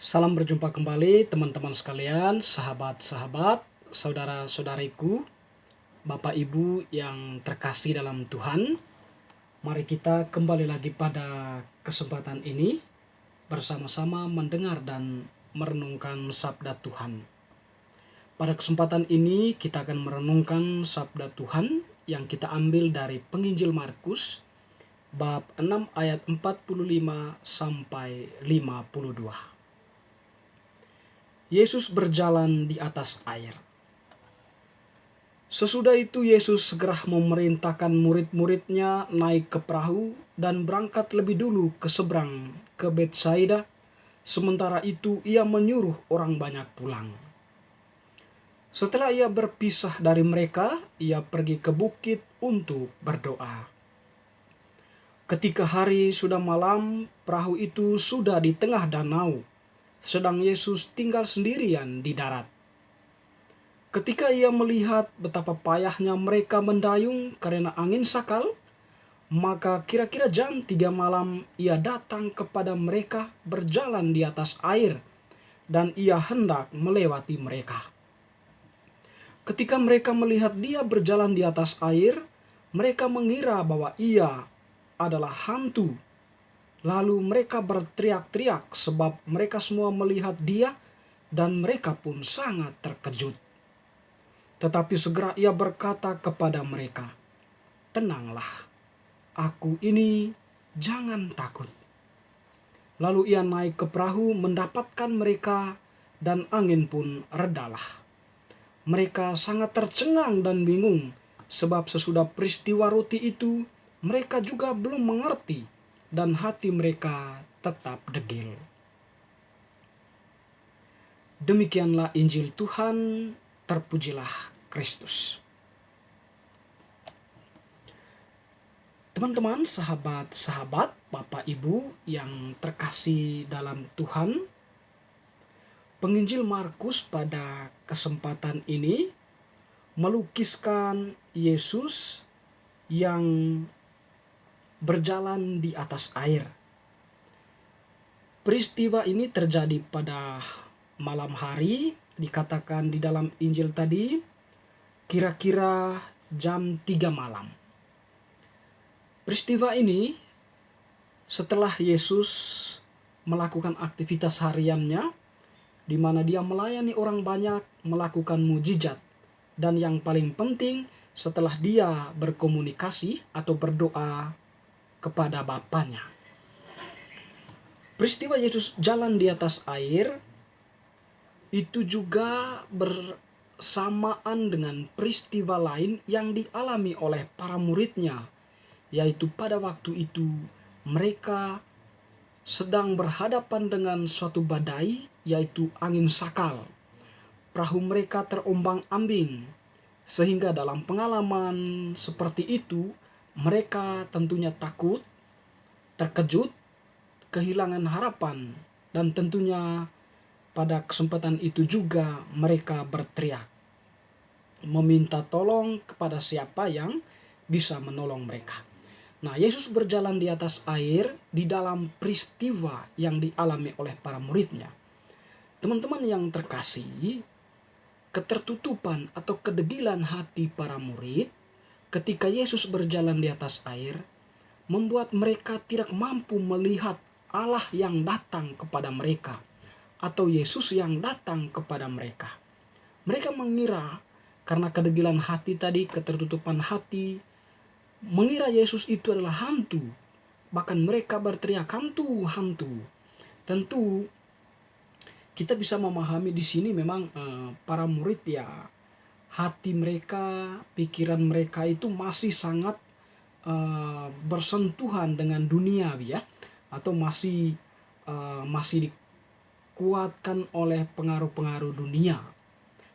Salam berjumpa kembali teman-teman sekalian, sahabat-sahabat, saudara-saudariku, Bapak Ibu yang terkasih dalam Tuhan. Mari kita kembali lagi pada kesempatan ini bersama-sama mendengar dan merenungkan sabda Tuhan. Pada kesempatan ini kita akan merenungkan sabda Tuhan yang kita ambil dari Penginjil Markus bab 6 ayat 45 sampai 52. Yesus berjalan di atas air. Sesudah itu Yesus segera memerintahkan murid-muridnya naik ke perahu dan berangkat lebih dulu ke seberang ke Betsaida. Sementara itu ia menyuruh orang banyak pulang. Setelah ia berpisah dari mereka, ia pergi ke bukit untuk berdoa. Ketika hari sudah malam, perahu itu sudah di tengah danau, sedang Yesus tinggal sendirian di darat. Ketika ia melihat betapa payahnya mereka mendayung karena angin sakal, maka kira-kira jam 3 malam ia datang kepada mereka berjalan di atas air, dan ia hendak melewati mereka. Ketika mereka melihat dia berjalan di atas air, mereka mengira bahwa ia adalah hantu. Lalu mereka berteriak-teriak sebab mereka semua melihat dia dan mereka pun sangat terkejut. Tetapi segera ia berkata kepada mereka, "Tenanglah, aku ini, jangan takut." Lalu ia naik ke perahu mendapatkan mereka dan angin pun redalah. Mereka sangat tercengang dan bingung sebab sesudah peristiwa roti itu mereka juga belum mengerti dan hati mereka tetap degil. Demikianlah Injil Tuhan, terpujilah Kristus. Teman-teman, sahabat-sahabat, Bapak Ibu yang terkasih dalam Tuhan, Penginjil Markus pada kesempatan ini melukiskan Yesus yang berjalan di atas air. Peristiwa ini terjadi pada malam hari, dikatakan di dalam Injil tadi, kira-kira jam 3 malam. Peristiwa ini setelah Yesus melakukan aktivitas hariannya, di mana dia melayani orang banyak, melakukan mujizat, dan yang paling penting setelah dia berkomunikasi atau berdoa kepada Bapanya. Peristiwa Yesus jalan di atas air itu juga bersamaan dengan peristiwa lain yang dialami oleh para muridnya, yaitu pada waktu itu mereka sedang berhadapan dengan suatu badai, yaitu angin sakal. Perahu mereka terombang-ambing, sehingga dalam pengalaman seperti itu mereka tentunya takut, terkejut, kehilangan harapan, dan tentunya pada kesempatan itu juga mereka berteriak, meminta tolong kepada siapa yang bisa menolong mereka. Nah, Yesus berjalan di atas air di dalam peristiwa yang dialami oleh para muridnya. Teman-teman yang terkasih, ketertutupan atau kedegilan hati para murid ketika Yesus berjalan di atas air membuat mereka tidak mampu melihat Allah yang datang kepada mereka atau Yesus yang datang kepada mereka. Mereka mengira karena kedegilan hati tadi, ketertutupan hati, mengira Yesus itu adalah hantu. Bahkan mereka berteriak, "Hantu, hantu." Tentu kita bisa memahami di sini memang para murid ya, hati mereka, pikiran mereka itu masih sangat bersentuhan dengan duniawi ya, atau masih dikuatkan oleh pengaruh-pengaruh dunia,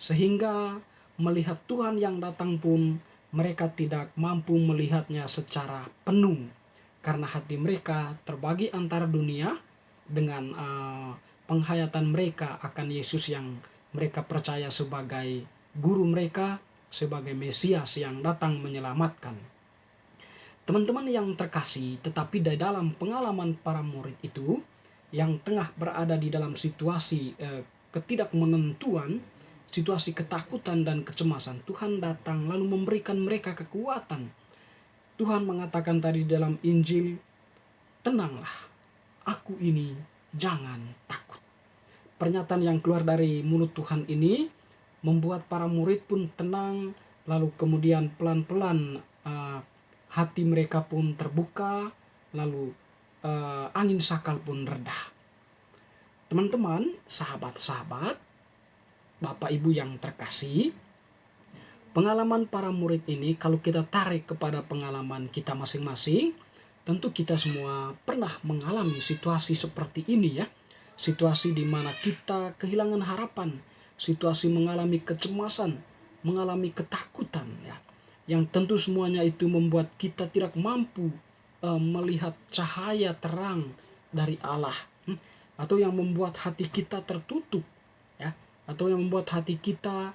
sehingga melihat Tuhan yang datang pun mereka tidak mampu melihatnya secara penuh karena hati mereka terbagi antara dunia dengan penghayatan mereka akan Yesus yang mereka percaya sebagai guru mereka, sebagai Mesias yang datang menyelamatkan. Teman-teman yang terkasih, tetapi di dalam pengalaman para murid itu, yang tengah berada di dalam situasi ketidakmenentuan, situasi ketakutan dan kecemasan, Tuhan datang lalu memberikan mereka kekuatan. Tuhan mengatakan tadi dalam Injil, tenanglah, aku ini, jangan takut. Pernyataan yang keluar dari mulut Tuhan ini membuat para murid pun tenang, lalu kemudian pelan-pelan hati mereka pun terbuka, lalu angin sakal pun reda. Teman-teman, sahabat-sahabat, Bapak Ibu yang terkasih, pengalaman para murid ini kalau kita tarik kepada pengalaman kita masing-masing, tentu kita semua pernah mengalami situasi seperti ini ya. Situasi di mana kita kehilangan harapan, situasi mengalami kecemasan, mengalami ketakutan ya. Yang tentu semuanya itu membuat kita tidak mampu melihat cahaya terang dari Allah, atau yang membuat hati kita tertutup ya, atau yang membuat hati kita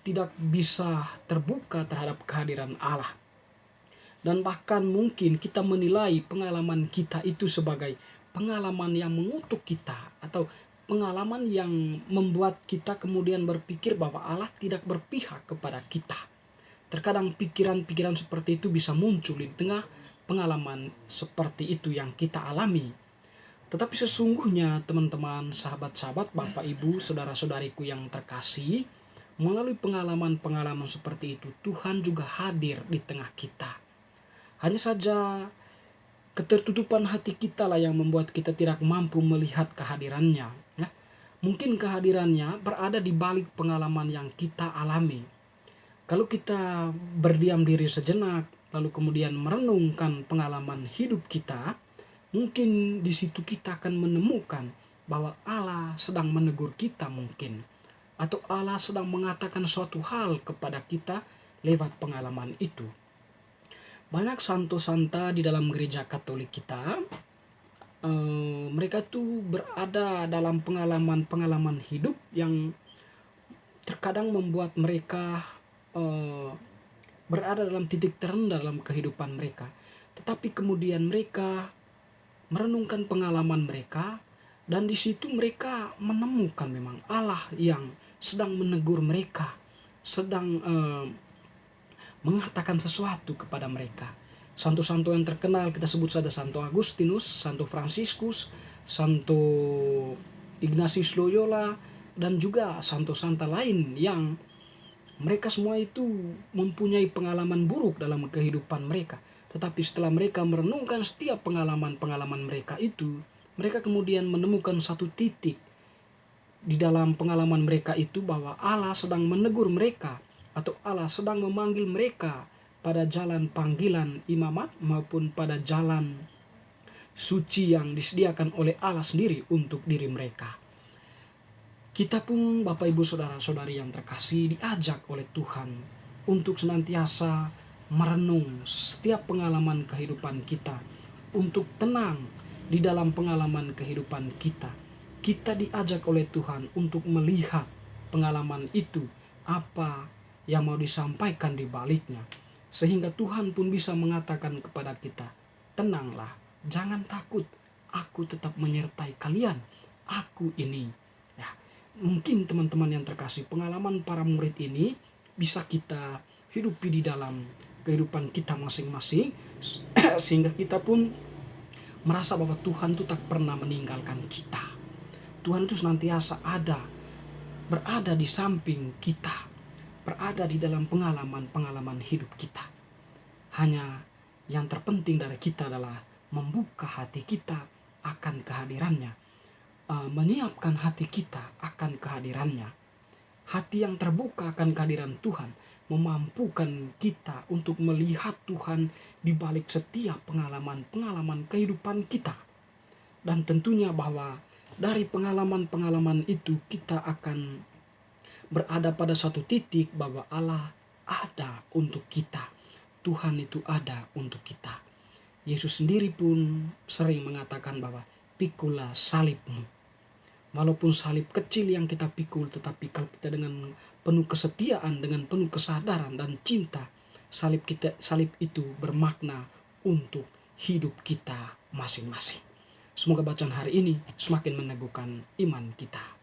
tidak bisa terbuka terhadap kehadiran Allah. Dan bahkan mungkin kita menilai pengalaman kita itu sebagai pengalaman yang mengutuk kita, atau pengalaman yang membuat kita kemudian berpikir bahwa Allah tidak berpihak kepada kita. Terkadang pikiran-pikiran seperti itu bisa muncul di tengah pengalaman seperti itu yang kita alami. Tetapi sesungguhnya teman-teman, sahabat-sahabat, Bapak Ibu, saudara-saudariku yang terkasih, melalui pengalaman-pengalaman seperti itu Tuhan juga hadir di tengah kita. Hanya saja ketertutupan hati kita lah yang membuat kita tidak mampu melihat kehadirannya ya. Mungkin kehadirannya berada di balik pengalaman yang kita alami. Kalau kita berdiam diri sejenak, lalu kemudian merenungkan pengalaman hidup kita, mungkin di situ kita akan menemukan bahwa Allah sedang menegur kita mungkin, atau Allah sedang mengatakan suatu hal kepada kita lewat pengalaman itu. Banyak santo-santa di dalam gereja Katolik kita, mereka tuh berada dalam pengalaman-pengalaman hidup yang terkadang membuat mereka berada dalam titik terendah dalam kehidupan mereka. Tetapi kemudian mereka merenungkan pengalaman mereka, dan di situ mereka menemukan memang Allah yang sedang menegur mereka, sedang mengatakan sesuatu kepada mereka. Santo-santo yang terkenal kita sebut saja Santo Agustinus, Santo Fransiskus, Santo Ignatius Loyola, dan juga santo-santa lain yang mereka semua itu mempunyai pengalaman buruk dalam kehidupan mereka. Tetapi setelah mereka merenungkan setiap pengalaman-pengalaman mereka itu, mereka kemudian menemukan satu titik di dalam pengalaman mereka itu bahwa Allah sedang menegur mereka, atau Allah sedang memanggil mereka pada jalan panggilan imamat maupun pada jalan suci yang disediakan oleh Allah sendiri untuk diri mereka. Kita pun Bapak Ibu saudara-saudari yang terkasih diajak oleh Tuhan untuk senantiasa merenung setiap pengalaman kehidupan kita, untuk tenang di dalam pengalaman kehidupan kita. Kita diajak oleh Tuhan untuk melihat pengalaman itu, apa yang mau disampaikan di baliknya, sehingga Tuhan pun bisa mengatakan kepada kita, tenanglah, jangan takut, aku tetap menyertai kalian, aku ini. Ya, mungkin teman-teman yang terkasih, pengalaman para murid ini bisa kita hidupi di dalam kehidupan kita masing-masing, sehingga kita pun merasa bahwa Tuhan itu tak pernah meninggalkan kita. Tuhan itu senantiasa berada di samping kita, berada di dalam pengalaman-pengalaman hidup kita. Hanya yang terpenting dari kita adalah membuka hati kita akan kehadirannya, menyiapkan hati kita akan kehadirannya. Hati yang terbuka akan kehadiran Tuhan memampukan kita untuk melihat Tuhan di balik setiap pengalaman-pengalaman kehidupan kita. Dan tentunya bahwa dari pengalaman-pengalaman itu kita akan berada pada satu titik bahwa Allah ada untuk kita. Tuhan itu ada untuk kita. Yesus sendiri pun sering mengatakan bahwa pikulah salibmu. Walaupun salib kecil yang kita pikul, tetapi kalau kita dengan penuh kesetiaan, dengan penuh kesadaran dan cinta, salib itu bermakna untuk hidup kita masing-masing. Semoga bacaan hari ini semakin meneguhkan iman kita.